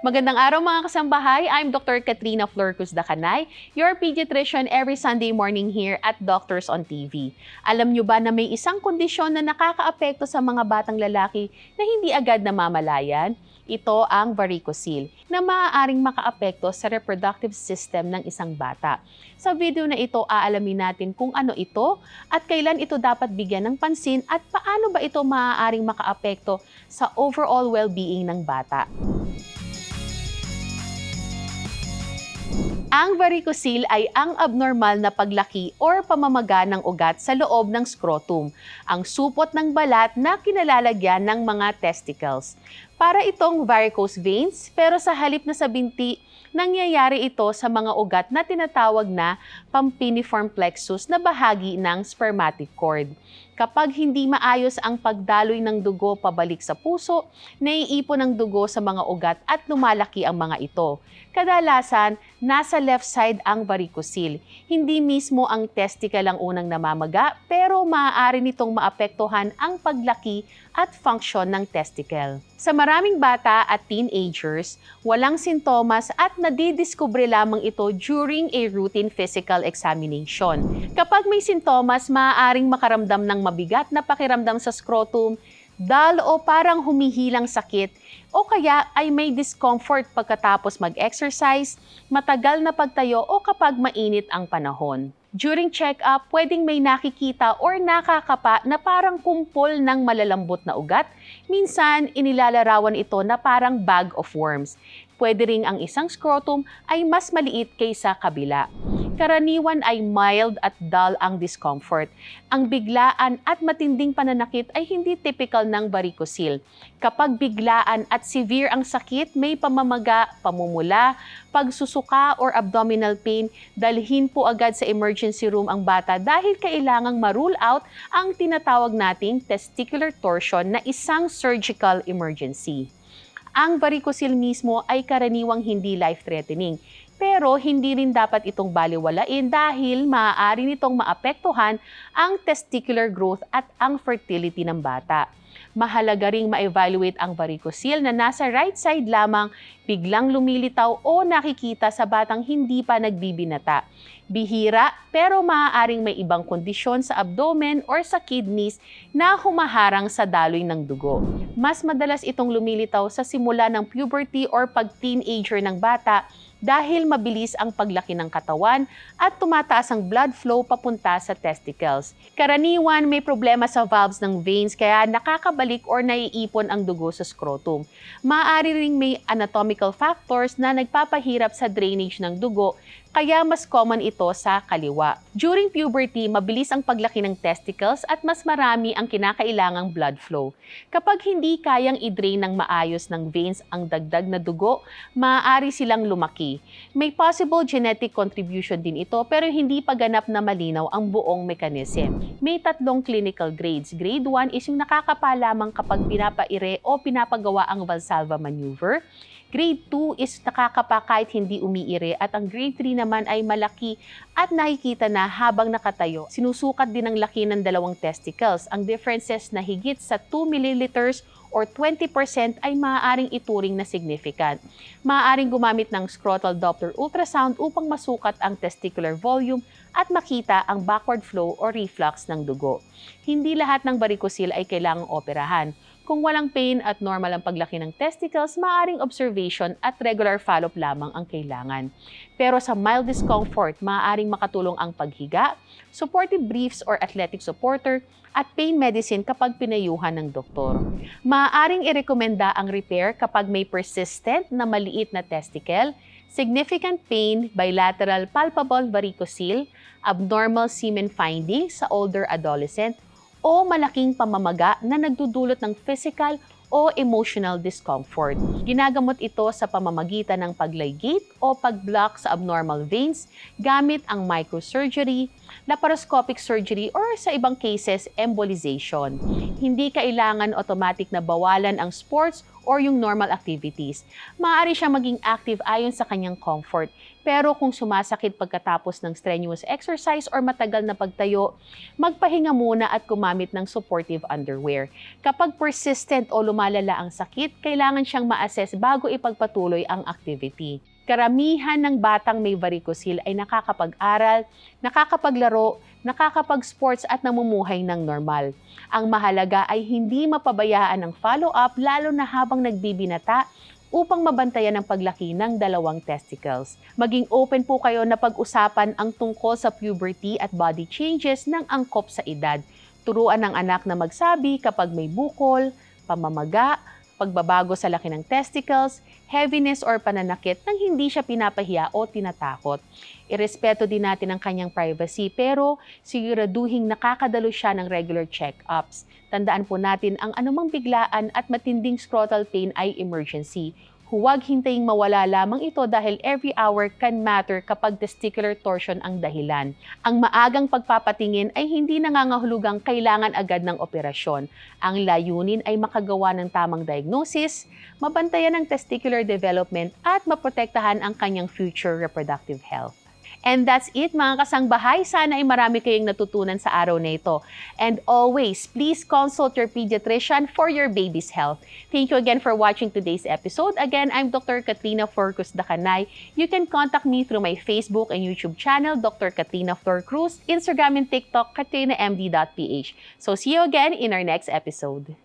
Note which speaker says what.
Speaker 1: Magandang araw mga kasambahay. I'm Dr. Katrina Florcus Dacanay, your pediatrician every Sunday morning here at Doctors on TV. Alam nyo ba na may isang kondisyon na nakakaapekto sa mga batang lalaki na hindi agad namamalayan? Ito ang varicocele, na maaaring makaapekto sa reproductive system ng isang bata. Sa video na ito, aalamin natin kung ano ito at kailan ito dapat bigyan ng pansin at paano ba ito maaaring makaapekto sa overall well-being ng bata. Ang varicocele ay ang abnormal na paglaki or pamamaga ng ugat sa loob ng scrotum, ang supot ng balat na kinalalagyan ng mga testicles. Para itong varicose veins, pero sa halip na sa binti, nangyayari ito sa mga ugat na tinatawag na pampiniform plexus na bahagi ng spermatic cord. Kapag hindi maayos ang pagdaloy ng dugo pabalik sa puso, naiipon ang dugo sa mga ugat at lumalaki ang mga ito. Kadalasan, nasa left side ang varicocele. Hindi mismo ang testicle ang unang namamaga, pero maaari nitong maapektuhan ang paglaki at function ng testicle. Sa maraming bata at teenagers, walang sintomas at nadidiskubre lamang ito during a routine physical examination. Kapag may sintomas, maaaring makaramdam ng mabigat na pakiramdam sa scrotum, dull o parang humihilang sakit, o kaya ay may discomfort pagkatapos mag-exercise, matagal na pagtayo o kapag mainit ang panahon. During check-up, pwedeng may nakikita or nakakapa na parang kumpol ng malalambot na ugat. Minsan, inilalarawan ito na parang bag of worms. Pwede ring ang isang scrotum ay mas maliit kaysa kabila. Karaniwan ay mild at dull ang discomfort. Ang biglaan at matinding pananakit ay hindi typical ng varicocele. Kapag biglaan at severe ang sakit, may pamamaga, pamumula, pagsusuka or abdominal pain, dalhin po agad sa emergency room ang bata dahil kailangang ma-rule out ang tinatawag nating testicular torsion na isang surgical emergency. Ang varicocele mismo ay karaniwang hindi life-threatening. Pero hindi rin dapat itong baliwalain dahil maaari nitong maapektuhan ang testicular growth at ang fertility ng bata. Mahalaga ring ma-evaluate ang varicocele na nasa right side lamang, biglang lumilitaw o nakikita sa batang hindi pa nagbibinata. Bihira pero maaaring may ibang kondisyon sa abdomen or sa kidneys na humaharang sa daloy ng dugo. Mas madalas itong lumilitaw sa simula ng puberty or pag-teenager ng bata dahil mabilis ang paglaki ng katawan at tumataas ang blood flow papunta sa testicles. Karaniwan may problema sa valves ng veins kaya nakakabalik or naiipon ang dugo sa scrotum. Maaari ring may anatomical factors na nagpapahirap sa drainage ng dugo, kaya mas common ito sa kaliwa. During puberty, mabilis ang paglaki ng testicles at mas marami ang kinakailangang blood flow. Kapag hindi kayang i-drain ng maayos ng veins ang dagdag na dugo, maaari silang lumaki. May possible genetic contribution din ito pero hindi pa ganap na malinaw ang buong mechanism. May 3 clinical grades. Grade 1 is yung nakakapa lamang kapag pinapaire o pinapagawa ang Valsalva maneuver. Grade 2 is nakakapa kahit hindi umiire at ang grade 3 naman ay malaki at nakikita na habang nakatayo. Sinusukat din ang laki ng 2 testicles. Ang differences na higit sa 2 milliliters or 20% ay maaaring ituring na significant. Maaaring gumamit ng scrotal Doppler ultrasound upang masukat ang testicular volume at makita ang backward flow o reflux ng dugo. Hindi lahat ng varicocele ay kailangang operahan. Kung walang pain at normal ang paglaki ng testicles, maaaring observation at regular follow-up lamang ang kailangan. Pero sa mild discomfort, maaaring makatulong ang paghiga, supportive briefs or athletic supporter, at pain medicine kapag pinayuhan ng doktor. Maaaring irekomenda ang repair kapag may persistent na maliit na testicle, significant pain, bilateral palpable varicocele, abnormal semen findings sa older adolescent, o malaking pamamaga na nagdudulot ng physical o emotional discomfort. Ginagamot ito sa pamamagitan ng pagligate o pag-block sa abnormal veins gamit ang microsurgery, laparoscopic surgery or sa ibang cases, embolization. Hindi kailangan automatic na bawalan ang sports or yung normal activities. Maaari siyang maging active ayon sa kanyang comfort. Pero kung sumasakit pagkatapos ng strenuous exercise or matagal na pagtayo, magpahinga muna at gumamit ng supportive underwear. Kapag persistent o lumalala ang sakit, kailangan siyang ma-assess bago ipagpatuloy ang activity. Karamihan ng batang may varicocele ay nakakapag-aral, nakakapaglaro, nakakapag-sports at namumuhay ng normal. Ang mahalaga ay hindi mapabayaan ang follow-up lalo na habang nagbibinata upang mabantayan ang paglaki ng dalawang testicles. Maging open po kayo na pag-usapan ang tungkol sa puberty at body changes ng angkop sa edad. Turuan ng anak na magsabi kapag may bukol, pamamaga, pagbabago sa laki ng testicles, heaviness or pananakit nang hindi siya pinapahiya o tinatakot. Irespeto din natin ang kanyang privacy pero siguraduhing nakakadalo siya ng regular check-ups. Tandaan po natin ang anumang biglaan at matinding scrotal pain ay emergency. Huwag hintaying mawala lamang ito dahil every hour can matter kapag testicular torsion ang dahilan. Ang maagang pagpapatingin ay hindi nangangahulugang kailangan agad ng operasyon. Ang layunin ay makagawa ng tamang diagnosis, mabantayan ang testicular development at maprotektahan ang kanyang future reproductive health. And that's it mga kasangbahay. Sana ay marami kayong natutunan sa araw na ito. And always, please consult your pediatrician for your baby's health. Thank you again for watching today's episode. Again, I'm Dr. Katrina Flor-Cruz Dacanay. You can contact me through my Facebook and YouTube channel, Dr. Katrina Flor-Cruz, Instagram and TikTok, katrinamd.ph. So see you again in our next episode.